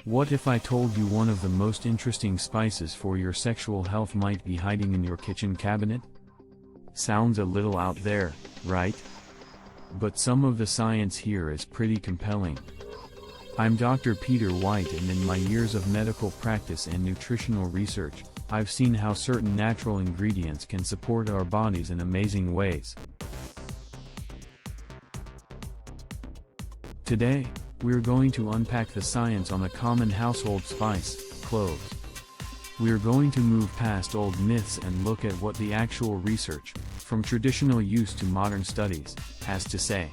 What if I told you one of the most interesting spices for your sexual health might be hiding in your kitchen cabinet? Sounds a little out there, right? But some of the science here is pretty compelling. I'm Dr. Peter White, and in my years of medical practice and nutritional research, I've seen how certain natural ingredients can support our bodies in amazing ways. Today, we're going to unpack the science on a common household spice, cloves. We're going to move past old myths and look at what the actual research, from traditional use to modern studies, has to say.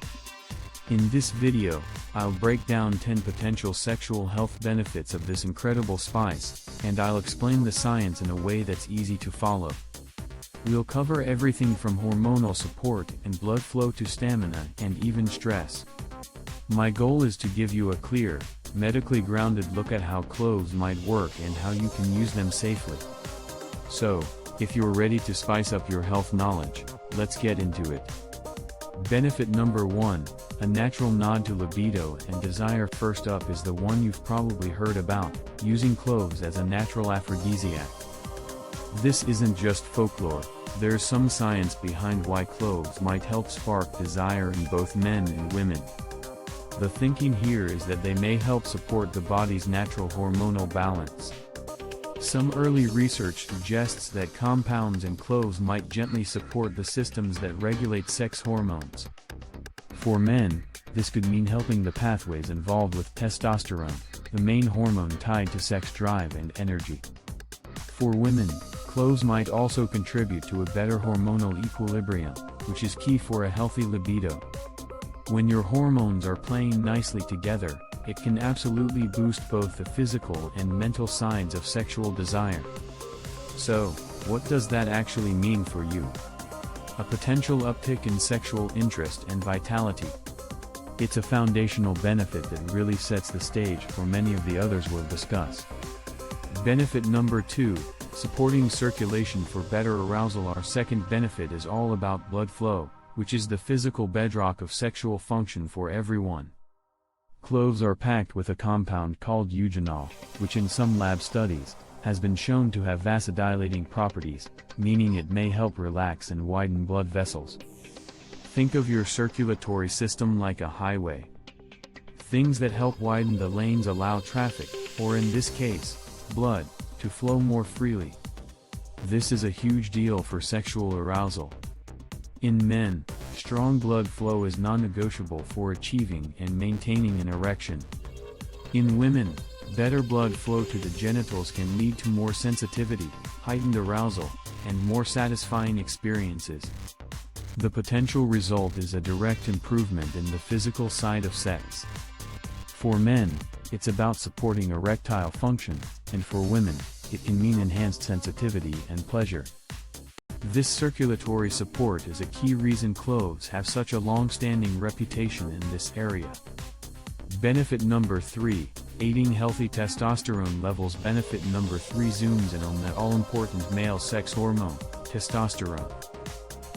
In this video, I'll break down 10 potential sexual health benefits of this incredible spice, and I'll explain the science in a way that's easy to follow. We'll cover everything from hormonal support and blood flow to stamina and even stress. My goal is to give you a clear, medically grounded look at how cloves might work and how you can use them safely. So, if you're ready to spice up your health knowledge, let's get into it. Benefit number 1, a natural nod to libido and desire. First up is the one you've probably heard about, using cloves as a natural aphrodisiac. This isn't just folklore, there's some science behind why cloves might help spark desire in both men and women. The thinking here is that they may help support the body's natural hormonal balance. Some early research suggests that compounds in cloves might gently support the systems that regulate sex hormones. For men, this could mean helping the pathways involved with testosterone, the main hormone tied to sex drive and energy. For women, cloves might also contribute to a better hormonal equilibrium, which is key for a healthy libido. When your hormones are playing nicely together, it can absolutely boost both the physical and mental sides of sexual desire. So, what does that actually mean for you? A potential uptick in sexual interest and vitality. It's a foundational benefit that really sets the stage for many of the others we'll discuss. Benefit number 2, supporting circulation for better arousal. Our second benefit is all about blood flow, which is the physical bedrock of sexual function for everyone. Cloves are packed with a compound called eugenol, which in some lab studies, has been shown to have vasodilating properties, meaning it may help relax and widen blood vessels. Think of your circulatory system like a highway. Things that help widen the lanes allow traffic, or in this case, blood, to flow more freely. This is a huge deal for sexual arousal. In men, strong blood flow is non-negotiable for achieving and maintaining an erection. In women, better blood flow to the genitals can lead to more sensitivity, heightened arousal, and more satisfying experiences. The potential result is a direct improvement in the physical side of sex. For men, it's about supporting erectile function, and for women, it can mean enhanced sensitivity and pleasure. This circulatory support is a key reason cloves have such a long-standing reputation in this area. Benefit number 3, aiding healthy testosterone levels. Benefit number 3 zooms in on that all-important male sex hormone, testosterone.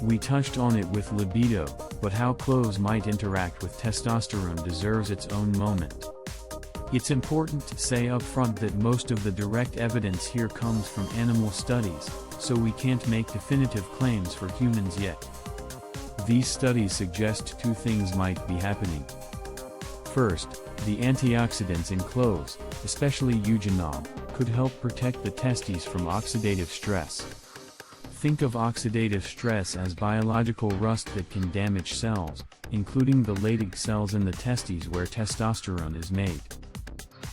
We touched on it with libido, but how cloves might interact with testosterone deserves its own moment. It's important to say up front that most of the direct evidence here comes from animal studies, so we can't make definitive claims for humans yet. These studies suggest 2 things might be happening. First, the antioxidants in cloves, especially eugenol, could help protect the testes from oxidative stress. Think of oxidative stress as biological rust that can damage cells, including the Leydig cells in the testes where testosterone is made.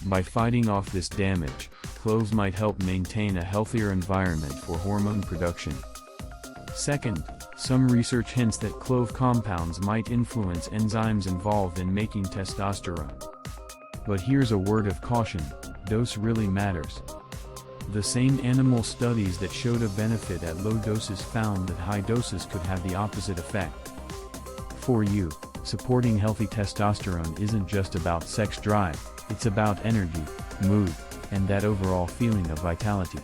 By fighting off this damage, cloves might help maintain a healthier environment for hormone production. Second, some research hints that clove compounds might influence enzymes involved in making testosterone. But here's a word of caution, dose really matters. The same animal studies that showed a benefit at low doses found that high doses could have the opposite effect. For you, supporting healthy testosterone isn't just about sex drive, it's about energy, mood, and that overall feeling of vitality.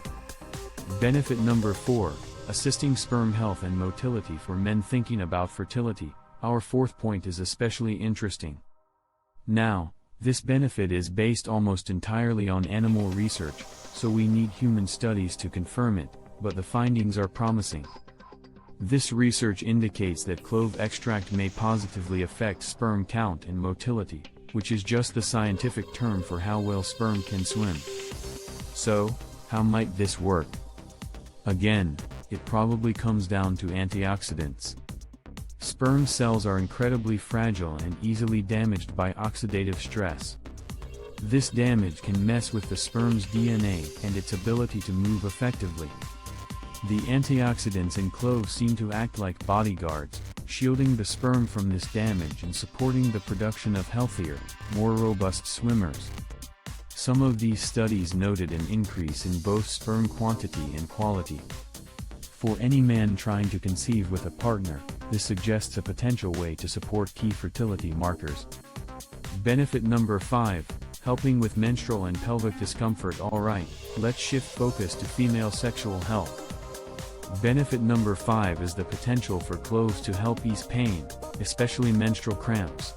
Benefit number 4, assisting sperm health and motility. For men thinking about fertility, our fourth point is especially interesting. Now, This benefit is based almost entirely on animal research, so we need human studies to confirm it, but the findings are promising. This research indicates that clove extract may positively affect sperm count and motility, which is just the scientific term for how well sperm can swim. So, how might this work? Again, it probably comes down to antioxidants. Sperm cells are incredibly fragile and easily damaged by oxidative stress. This damage can mess with the sperm's DNA and its ability to move effectively. The antioxidants in cloves seem to act like bodyguards, shielding the sperm from this damage and supporting the production of healthier, more robust swimmers. Some of these studies noted an increase in both sperm quantity and quality. For any man trying to conceive with a partner, this suggests a potential way to support key fertility markers. Benefit number 5, helping with menstrual and pelvic discomfort. Alright, let's shift focus to female sexual health. Benefit number 5 is the potential for cloves to help ease pain, especially menstrual cramps.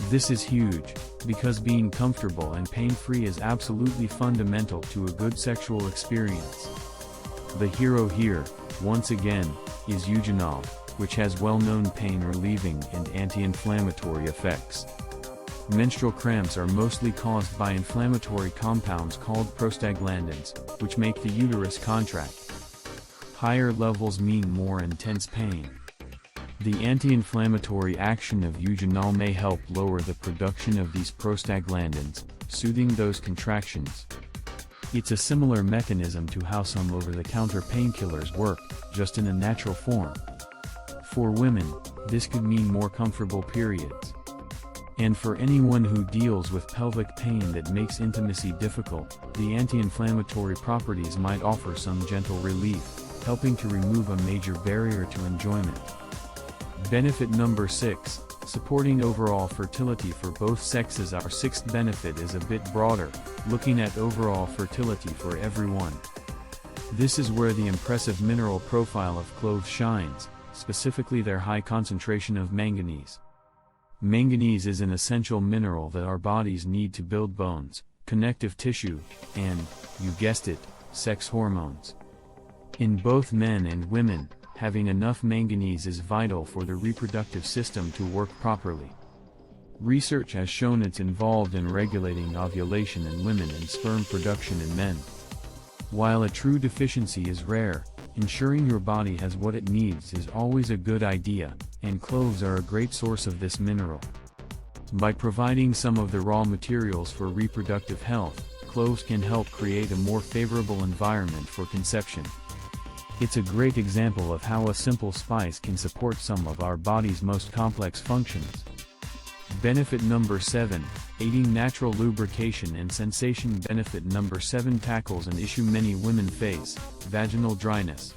This is huge, because being comfortable and pain-free is absolutely fundamental to a good sexual experience. The hero here, once again, is eugenol, which has well-known pain-relieving and anti-inflammatory effects. Menstrual cramps are mostly caused by inflammatory compounds called prostaglandins, which make the uterus contract. Higher levels mean more intense pain. The anti-inflammatory action of eugenol may help lower the production of these prostaglandins, soothing those contractions. It's a similar mechanism to how some over-the-counter painkillers work, just in a natural form. For women, this could mean more comfortable periods. And for anyone who deals with pelvic pain that makes intimacy difficult, the anti-inflammatory properties might offer some gentle relief, helping to remove a major barrier to enjoyment. Benefit number 6, supporting overall fertility for both sexes. Our 6th benefit is a bit broader, looking at overall fertility for everyone. This is where the impressive mineral profile of cloves shines, specifically their high concentration of manganese. Manganese is an essential mineral that our bodies need to build bones, connective tissue, and, you guessed it, sex hormones. In both men and women, having enough manganese is vital for the reproductive system to work properly. Research has shown it's involved in regulating ovulation in women and sperm production in men. While a true deficiency is rare, ensuring your body has what it needs is always a good idea, and cloves are a great source of this mineral. By providing some of the raw materials for reproductive health, cloves can help create a more favorable environment for conception. It's a great example of how a simple spice can support some of our body's most complex functions. Benefit number 7, aiding natural lubrication and sensation. Benefit number 7 tackles an issue many women face, vaginal dryness.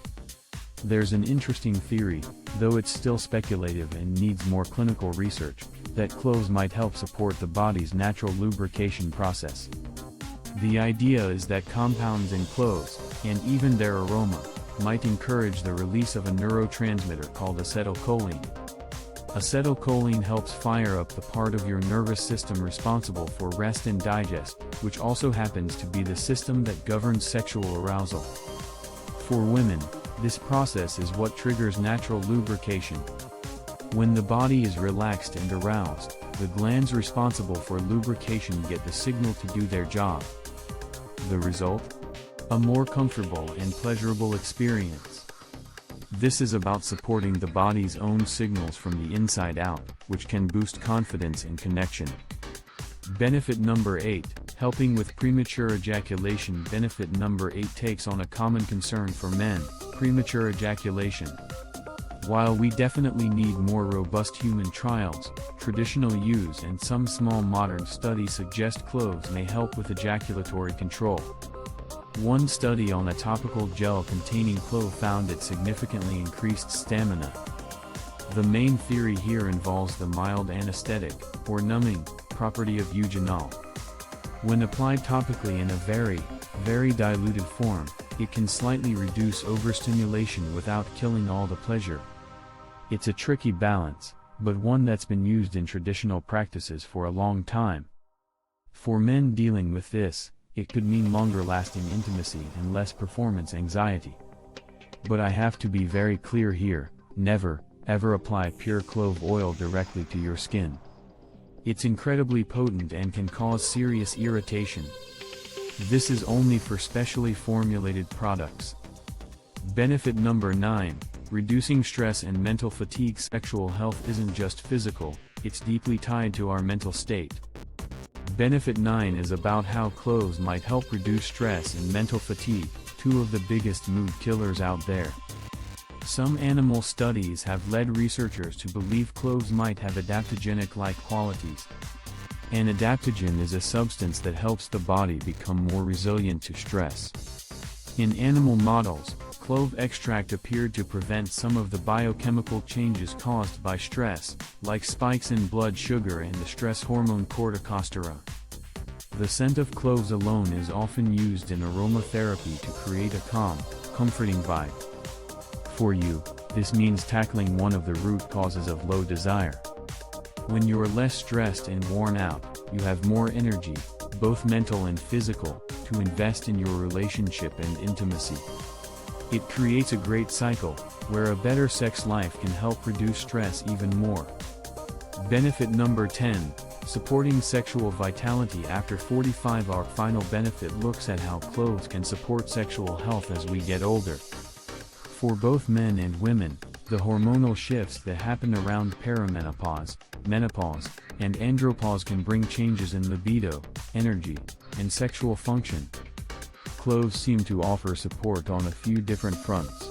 There's an interesting theory, though it's still speculative and needs more clinical research, that cloves might help support the body's natural lubrication process. The idea is that compounds in cloves, and even their aroma, might encourage the release of a neurotransmitter called acetylcholine. Acetylcholine helps fire up the part of your nervous system responsible for rest and digest, which also happens to be the system that governs sexual arousal. For women, this process is what triggers natural lubrication. When the body is relaxed and aroused, the glands responsible for lubrication get the signal to do their job. The result? A more comfortable and pleasurable experience. This is about supporting the body's own signals from the inside out, which can boost confidence and connection. Benefit number 8, helping with premature ejaculation. Benefit number 8 takes on a common concern for men, premature ejaculation. While we definitely need more robust human trials, traditional use and some small modern studies suggest cloves may help with ejaculatory control. One study on a topical gel containing clove found it significantly increased stamina. The main theory here involves the mild anesthetic, or numbing, property of eugenol. When applied topically in a very diluted form, it can slightly reduce overstimulation without killing all the pleasure. It's a tricky balance, but one that's been used in traditional practices for a long time. For men dealing with this, it could mean longer lasting intimacy and less performance anxiety. But I have to be very clear here, never, ever apply pure clove oil directly to your skin. It's incredibly potent and can cause serious irritation. This is only for specially formulated products. Benefit number 9, reducing stress and mental fatigue. Sexual health isn't just physical, it's deeply tied to our mental state. Benefit 9 is about how cloves might help reduce stress and mental fatigue, two of the biggest mood killers out there. Some animal studies have led researchers to believe cloves might have adaptogenic-like qualities. An adaptogen is a substance that helps the body become more resilient to stress. In animal models, clove extract appeared to prevent some of the biochemical changes caused by stress, like spikes in blood sugar and the stress hormone corticosterone. The scent of cloves alone is often used in aromatherapy to create a calm, comforting vibe. For you, this means tackling one of the root causes of low desire. When you're less stressed and worn out, you have more energy, both mental and physical, to invest in your relationship and intimacy. It creates a great cycle, where a better sex life can help reduce stress even more. Benefit number 10, supporting sexual vitality after 45. Our final benefit looks at how cloves can support sexual health as we get older. For both men and women, the hormonal shifts that happen around perimenopause, menopause, and andropause can bring changes in libido, energy, and sexual function. Cloves seem to offer support on a few different fronts.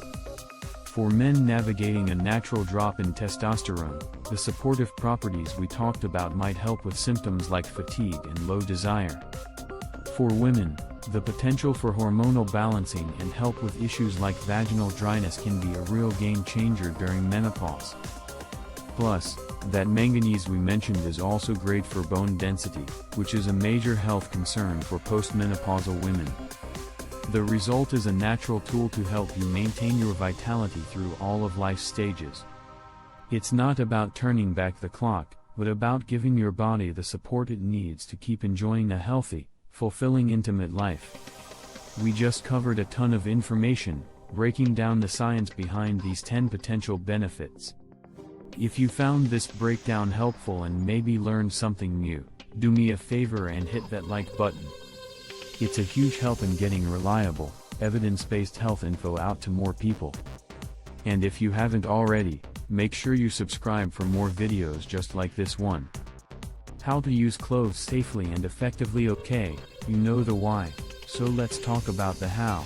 For men navigating a natural drop in testosterone, the supportive properties we talked about might help with symptoms like fatigue and low desire. For women, the potential for hormonal balancing and help with issues like vaginal dryness can be a real game changer during menopause. Plus, that manganese we mentioned is also great for bone density, which is a major health concern for postmenopausal women. The result is a natural tool to help you maintain your vitality through all of life's stages. It's not about turning back the clock, but about giving your body the support it needs to keep enjoying a healthy, fulfilling intimate life. We just covered a ton of information, breaking down the science behind these 10 potential benefits. If you found this breakdown helpful and maybe learned something new, do me a favor and hit that like button. It's a huge help in getting reliable, evidence-based health info out to more people. And if you haven't already, make sure you subscribe for more videos just like this one. How to use cloves safely and effectively. Okay, you know the why, so let's talk about the how.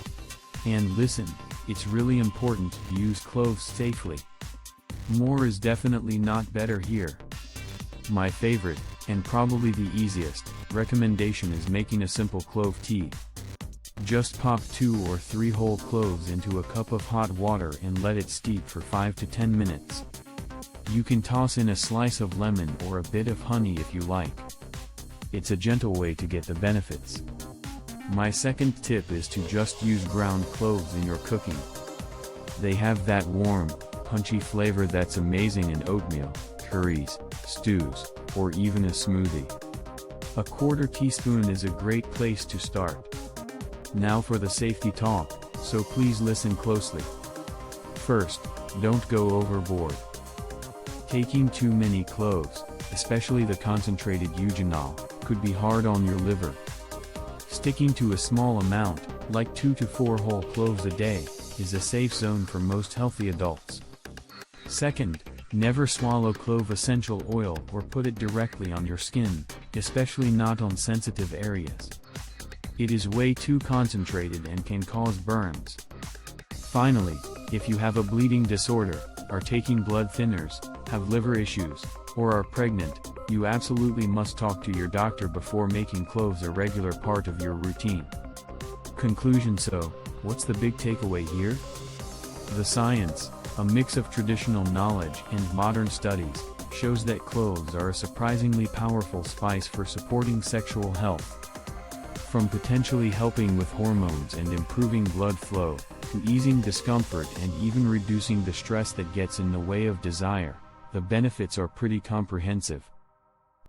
And listen, it's really important to use cloves safely. More is definitely not better here. My favorite, and probably the easiest, recommendation is making a simple clove tea. Just pop 2 or 3 whole cloves into a cup of hot water and let it steep for 5 to 10 minutes. You can toss in a slice of lemon or a bit of honey if you like. It's a gentle way to get the benefits. My second tip is to just use ground cloves in your cooking. They have that warm, punchy flavor that's amazing in oatmeal, curries, stews, or even a smoothie. A quarter teaspoon is a great place to start. Now for the safety talk, so please listen closely. First, don't go overboard. Taking too many cloves, especially the concentrated eugenol, could be hard on your liver. Sticking to a small amount, like 2 to 4 whole cloves a day, is a safe zone for most healthy adults. Second, never swallow clove essential oil or put it directly on your skin, especially not on sensitive areas. It is way too concentrated and can cause burns. Finally, if you have a bleeding disorder, are taking blood thinners, have liver issues, or are pregnant, you absolutely must talk to your doctor before making cloves a regular part of your routine. Conclusion. So, what's the big takeaway here? The science, a mix of traditional knowledge and modern studies, shows that cloves are a surprisingly powerful spice for supporting sexual health. From potentially helping with hormones and improving blood flow, to easing discomfort and even reducing the stress that gets in the way of desire, the benefits are pretty comprehensive.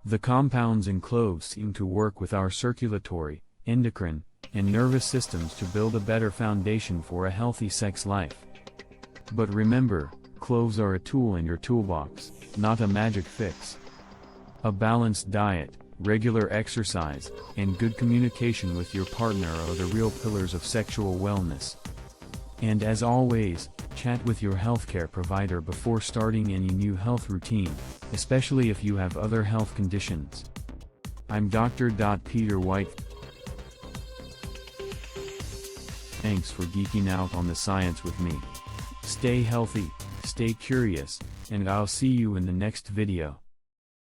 The compounds in cloves seem to work with our circulatory, endocrine, and nervous systems to build a better foundation for a healthy sex life. But remember, cloves are a tool in your toolbox, not a magic fix. A balanced diet, regular exercise, and good communication with your partner are the real pillars of sexual wellness. And as always, chat with your healthcare provider before starting any new health routine, especially if you have other health conditions. I'm Dr. Peter White. Thanks for geeking out on the science with me. Stay healthy, stay curious, and I'll see you in the next video.